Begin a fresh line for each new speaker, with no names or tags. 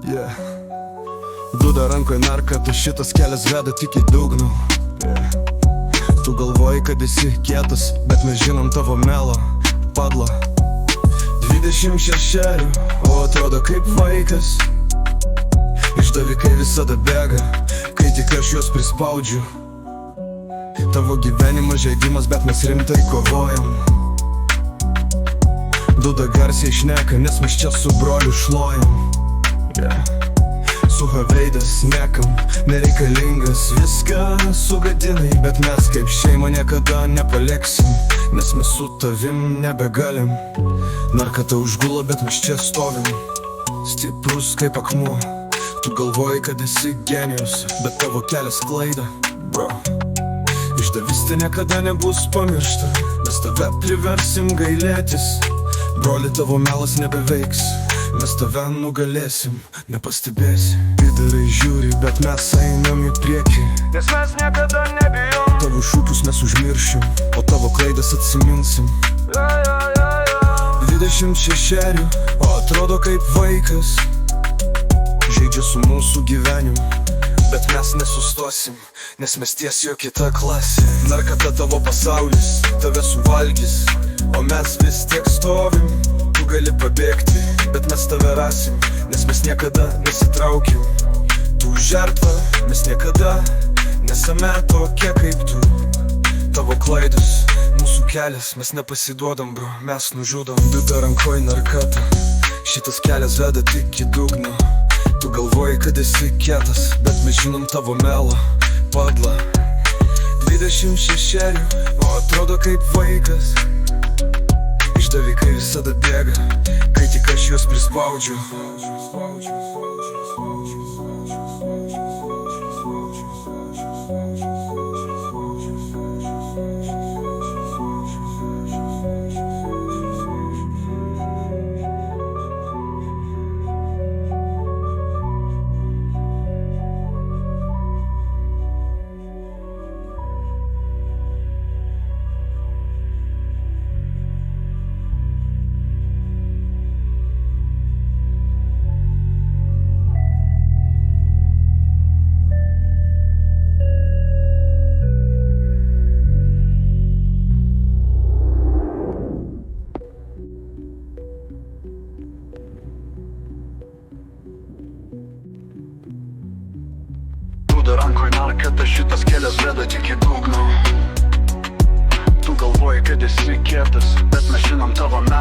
Yeah. Duda rankoj narka, tai šitas kelias veda tik į dugną. Tu galvoji, kad esi kietas, bet mes žinom tavo melą, padla. 26, o atrodo kaip vaikas. Išdavikai visada bėga, kai tik aš juos prispaudžiu. Tavo gyvenimas žaidimas, bet mes rimtai kovojam. Duda garsiai šneka, nes mes čia su broliu šluojam. Suhaveidas niekam nereikalingas, viską sugadinai, bet mes kaip šeima niekada nepaliksim, nes mes su tavim nebegalim. Narkata užgula, bet mes čia stovim, stiprus kaip akmuo. Tu galvoji, kad esi genijus, bet tavo kelias klaida, bro. Išdavystė niekada nebus pamiršta, mes tave priversim gailėtis. Broli, tavo melas nebeveiks, mes tave nugalėsim, nepastebėsi. Pidarai žiūri, bet mes einam į priekį, nes mes niekada nebijom. Tavo šūkius mes užmiršim, o tavo klaidas atsiminsim. 26, o atrodo kaip vaikas. Žaidžia su mūsų gyvenimu, bet mes nesustosim, nes mes ties jo kita klasė. Narkata tavo pasaulis, tave suvalgys, o mes vis tiek stovim. Tu gali pabėgti, bet mes tave rasim, nes mes niekada nesitraukim. Tu žertva, mes niekada nesame tokie kaip tu. Tavo klaidos, mūsų kelias, mes nepasiduodam, bro, mes nužudom. Duda rankoj narkata, šitas kelias veda tik į dugną. Tu galvoji, kad esi kietas, bet mes žinom tavo melą, padla. 26, o atrodo kaip vaikas. Išdavikai visada bėga, kai tik aš juos prispaudžiu. Duda rankoj narkata, šitas kelias veda tik į dugną. Tu galvoji, kad esi kietas, bet mes žinom tavo melą.